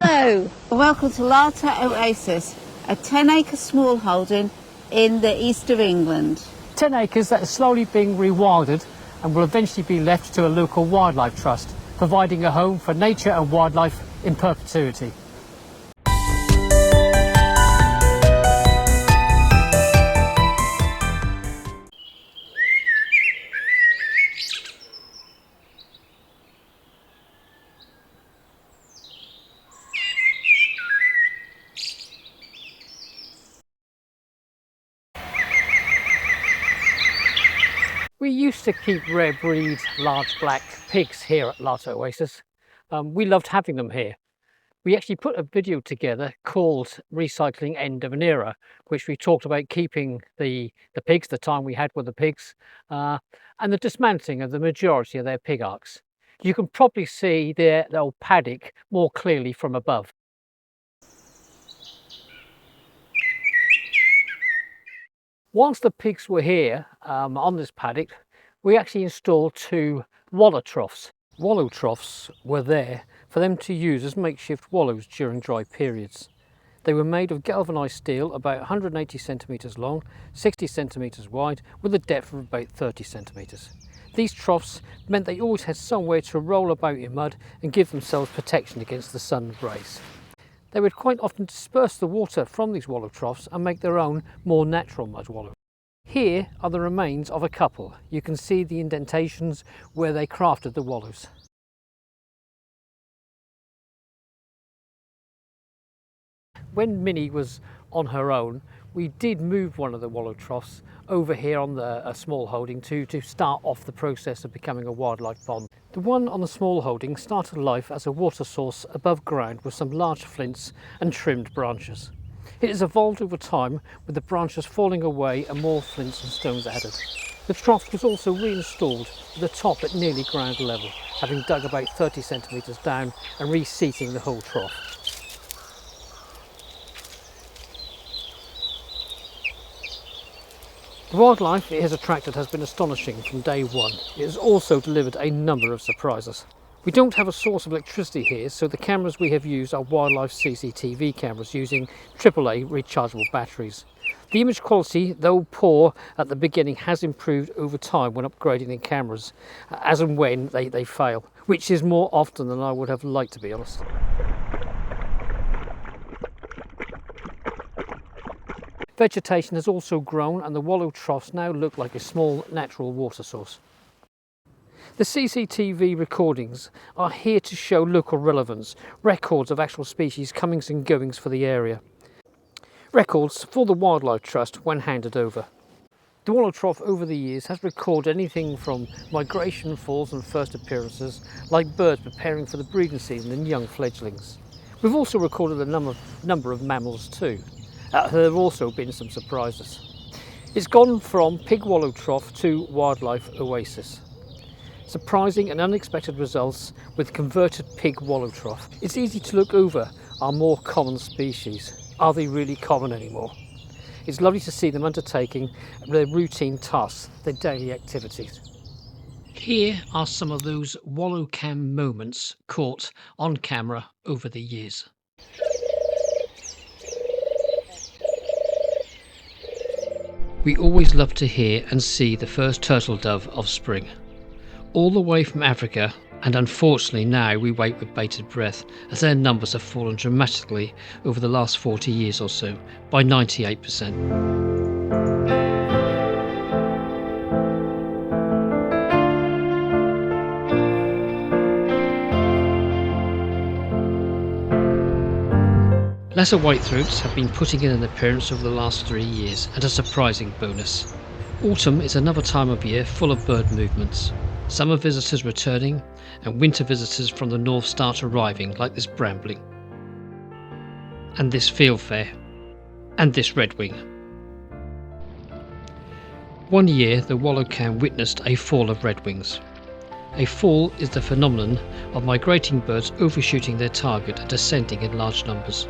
Hello, welcome to Larter Oasis, a 10-acre smallholding in the east of England. 10 acres that is slowly being rewilded and will eventually be left to a local wildlife trust, providing a home for nature and wildlife in perpetuity. We used to keep rare breed large black pigs here at Larter Oasis. We loved having them here. We actually put a video together called Recycling End of an Era, which we talked about keeping the pigs, the time we had with the pigs, and the dismantling of the majority of their pig arcs. You can probably see their old paddock more clearly from above. Whilst the pigs were here on this paddock, we actually installed 2 wallow troughs. Wallow troughs were there for them to use as makeshift wallows during dry periods. They were made of galvanised steel, about 180 centimetres long, 60 centimetres wide, with a depth of about 30 centimetres. These troughs meant they always had somewhere to roll about in mud and give themselves protection against the sun's rays. They would quite often disperse the water from these wallow troughs and make their own more natural mud wallow. Here are the remains of a couple. You can see the indentations where they crafted the wallows. When Minnie was on her own, we did move one of the wallow troughs over here on the small holding to start off the process of becoming a wildlife pond. The one on the small holding started life as a water source above ground with some large flints and trimmed branches. It has evolved over time, with the branches falling away and more flints and stones added. The trough was also reinstalled with the top at nearly ground level, having dug about 30 centimetres down and reseating the whole trough. The wildlife it has attracted has been astonishing from day one. It has also delivered a number of surprises. We don't have a source of electricity here, so the cameras we have used are wildlife CCTV cameras using AAA rechargeable batteries. The image quality, though poor at the beginning, has improved over time when upgrading the cameras, as and when they fail, which is more often than I would have liked, to be honest. Vegetation has also grown and the wallow troughs now look like a small natural water source. The CCTV recordings are here to show local relevance, records of actual species comings and goings for the area. Records for the Wildlife Trust when handed over. The wallow trough over the years has recorded anything from migration falls and first appearances, like birds preparing for the breeding season and young fledglings. We've also recorded a number of mammals too. There have also been some surprises. It's gone from pig wallow trough to wildlife oasis. Surprising and unexpected results with converted pig wallow trough. It's easy to look over our more common species. Are they really common anymore? It's lovely to see them undertaking their routine tasks, their daily activities. Here are some of those Wallow Cam moments caught on camera over the years. We always love to hear and see the first turtle dove of spring. All the way from Africa, and unfortunately now we wait with bated breath as their numbers have fallen dramatically over the last 40 years or so, by 98%. Lesser whitethroats have been putting in an appearance over the last 3 years, and a surprising bonus. Autumn is another time of year full of bird movements. Summer visitors returning, and winter visitors from the north start arriving, like this brambling, and this fieldfare, and this redwing. One year the Wallow Cam witnessed a fall of redwings. A fall is the phenomenon of migrating birds overshooting their target and descending in large numbers.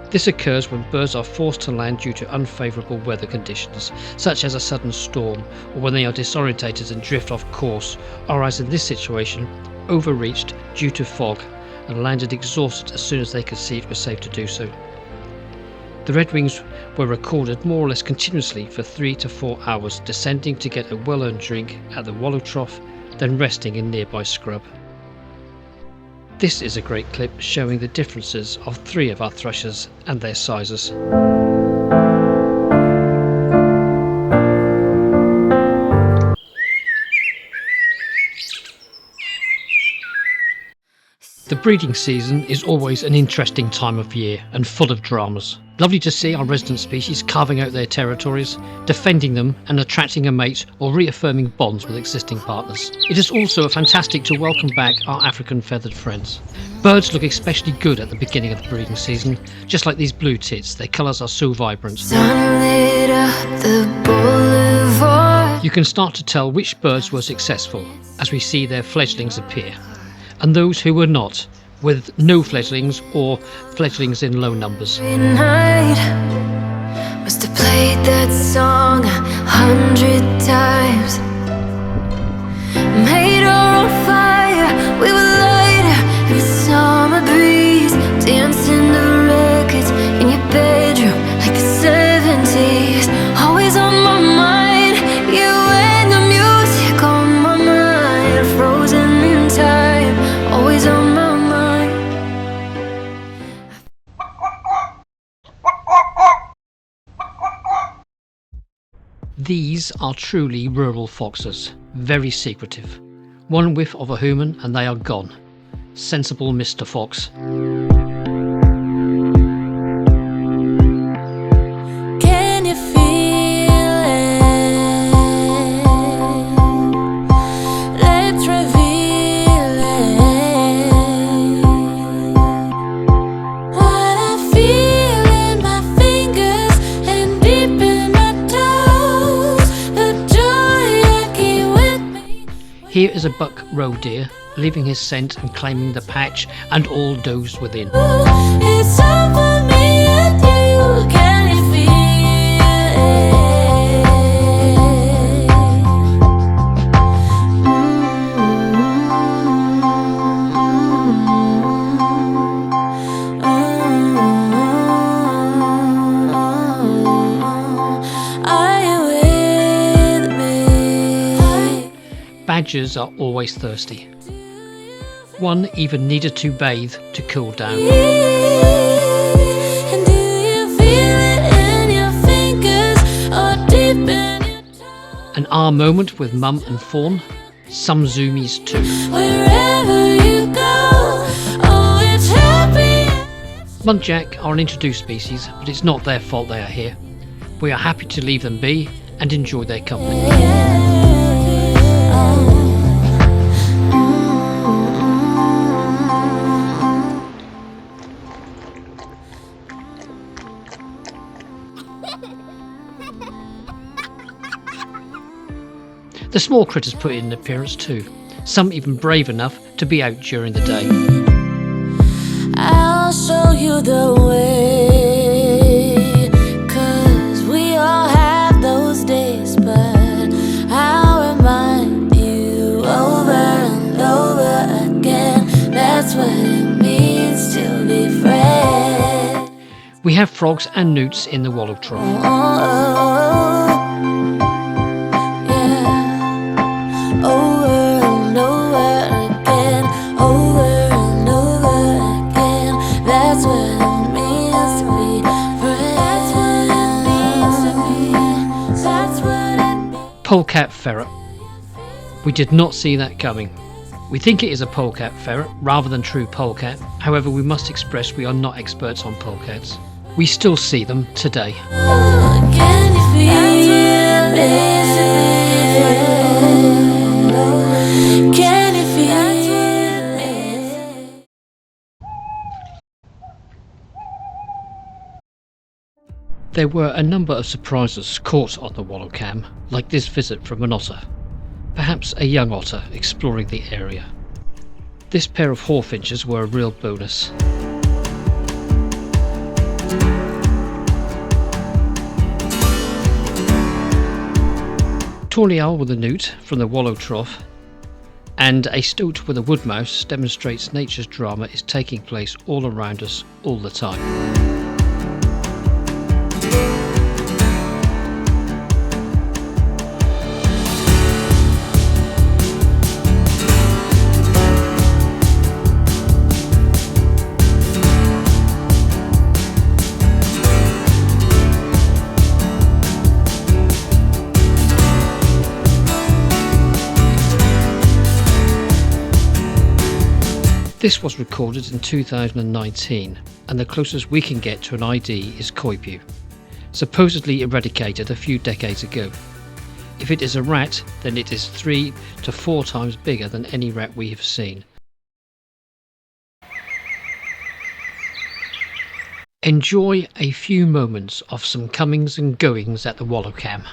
This occurs when birds are forced to land due to unfavourable weather conditions, such as a sudden storm, or when they are disorientated and drift off course, or as in this situation, overreached due to fog, and landed exhausted as soon as they could see it was safe to do so. The redwings were recorded more or less continuously for 3 to 4 hours, descending to get a well-earned drink at the Wallow trough, then resting in nearby scrub. This is a great clip showing the differences of 3 of our thrushes and their sizes. The breeding season is always an interesting time of year and full of dramas. Lovely to see our resident species carving out their territories, defending them and attracting a mate or reaffirming bonds with existing partners. It is also fantastic to welcome back our African feathered friends. Birds look especially good at the beginning of the breeding season, just like these blue tits. Their colours are so vibrant. You can start to tell which birds were successful as we see their fledglings appear, and those who were not, with no fledglings or fledglings in low numbers. Must have played that song 100 times. Made our own fire, we were lighter in the summer breeze, dancing to records in your bedroom like the 70s. Always on my mind, you and the music on my mind, frozen in time, always on my mind. These are truly rural foxes, very secretive. One whiff of a human and they are gone. Sensible Mr. Fox. Can you feel it? Let's reveal it. What I feel in my fingers and deep in my toes, the joy I keep with me. Here is a buck roe deer, leaving his scent and claiming the patch and all does within. It's all for me and you. Can you feel it? Are you with me? Badgers are always thirsty. One even needed to bathe to cool down. And do you feel it in your fingers or deep in your toes? An R moment with mum and fawn, some zoomies too. Wherever you go, oh, it's happy. Muntjac are an introduced species, but it's not their fault they are here. We are happy to leave them be and enjoy their company. The small critters put in an appearance too, some even brave enough to be out during the day. I'll show you the way, 'cause we all have those days, but I'll remind you over and over again, that's what it means to be friends. We have frogs and newts in the Wallow trough. Polecat ferret. We did not see that coming. We think it is a polecat ferret rather than true polecat. However, we must express we are not experts on polecats. We still see them today. Can you feel it? Can you feel it? There were a number of surprises caught on the Wallow Cam, like this visit from an otter. Perhaps a young otter exploring the area. This pair of hawfinches were a real bonus. Tawny owl with a newt from the Wallow trough. And a stilt with a wood mouse demonstrates nature's drama is taking place all around us all the time. This was recorded in 2019, and the closest we can get to an ID is koipu, supposedly eradicated a few decades ago. If it is a rat, then it is 3 to 4 times bigger than any rat we have seen. Enjoy a few moments of some comings and goings at the Wallow Cam.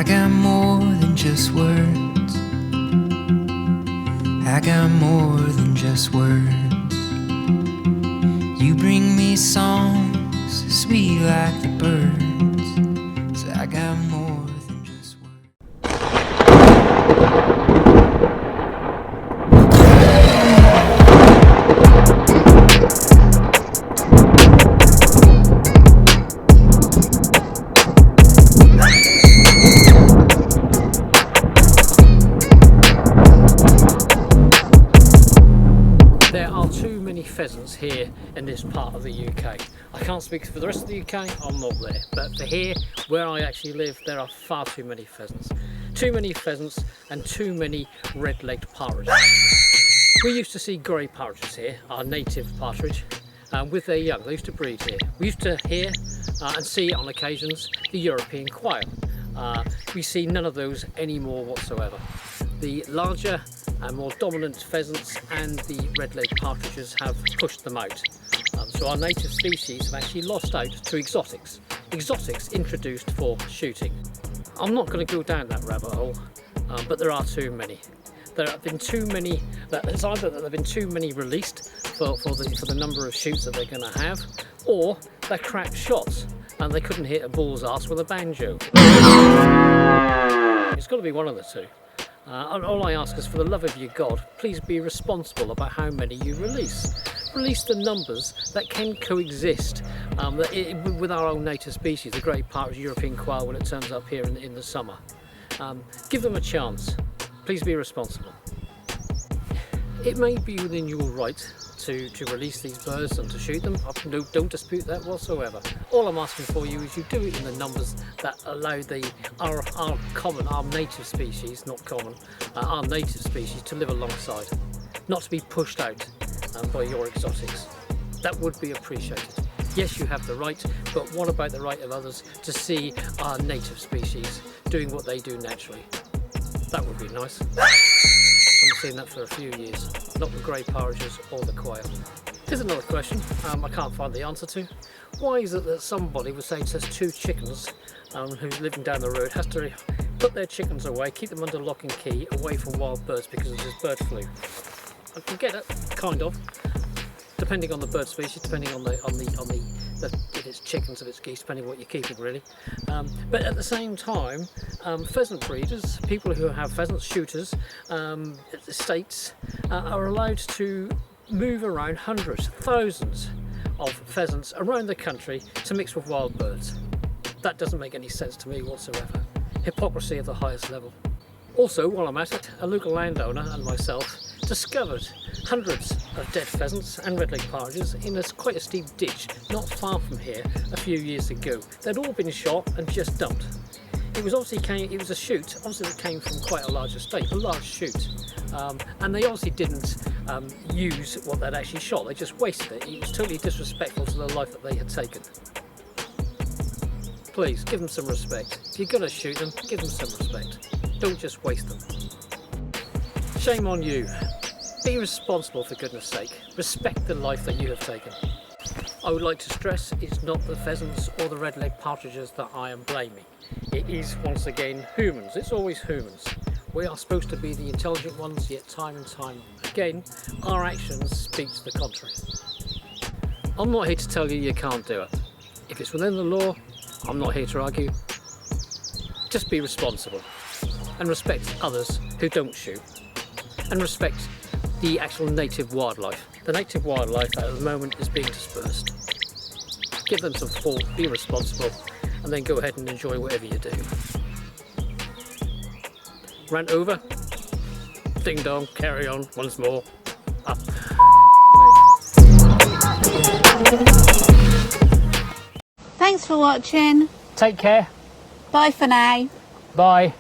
I got more than just words. I got more than just words. You bring me songs sweet like the birds. So I got more than just words. pheasants here in this part of the UK. I can't speak for the rest of the UK, I'm not there, but for here, where I actually live, there are far too many pheasants. Too many pheasants and too many red-legged partridges. We used to see grey partridges here, our native partridge, with their young. They used to breed here. We used to hear and see on occasions the European quail. We see none of those anymore whatsoever. The larger and more dominant pheasants and the red-legged partridges have pushed them out. So our native species have actually lost out to exotics. Exotics introduced for shooting. I'm not going to go down that rabbit hole, but there are too many. There have been too many. It's either that there have been too many released for the number of shoots that they're going to have, or they're crap shots and they couldn't hit a bull's arse with a banjo. It's got to be one of the two. All I ask is, for the love of your God, please be responsible about how many you release. Release the numbers that can coexist with our own native species, the great partridge, European quail, when it turns up here in the summer. Give them a chance. Please be responsible. It may be within your right to release these birds and to shoot them. Don't dispute that whatsoever. All I'm asking for you is you do it in the numbers that allow our native species, not common, our native species to live alongside, not to be pushed out by your exotics. That would be appreciated. Yes, you have the right, but what about the right of others to see our native species doing what they do naturally? That would be nice. I haven't seen that for a few years, not the grey partridges or the quail. Here's another question I can't find the answer to. Why is it that somebody would say to two chickens who's living down the road has to put their chickens away, keep them under lock and key, away from wild birds because of this bird flu? I can get it, kind of, depending on the bird species, depending on if it's chickens, if it's geese, depending on what you're keeping, really. But at the same time, pheasant breeders, people who have pheasant shooters, estates, are allowed to move around hundreds, thousands of pheasants around the country to mix with wild birds. That doesn't make any sense to me whatsoever. Hypocrisy of the highest level. Also, while I'm at it, a local landowner and myself discovered hundreds of dead pheasants and red-legged partridges in quite a steep ditch not far from here a few years ago. They'd all been shot and just dumped. It was a shoot, obviously that came from quite a large estate, a large shoot, and they obviously didn't use what they'd actually shot, they just wasted it. It was totally disrespectful to the life that they had taken. Please, give them some respect. If you're going to shoot them, give them some respect. Don't just waste them. Shame on you. Be responsible, for goodness sake. Respect the life that you have taken. I would like to stress it's not the pheasants or the red-legged partridges that I am blaming. It is, once again, humans. It's always humans. We are supposed to be the intelligent ones, yet time and time again, our actions speak to the contrary. I'm not here to tell you you can't do it. If it's within the law, I'm not here to argue. Just be responsible and respect others who don't shoot, and respect the actual native wildlife. The native wildlife that at the moment is being dispersed. Give them some thought, be responsible, and then go ahead and enjoy whatever you do. Rant over. Ding dong, carry on once more. Thanks for watching. Take care. Bye for now. Bye.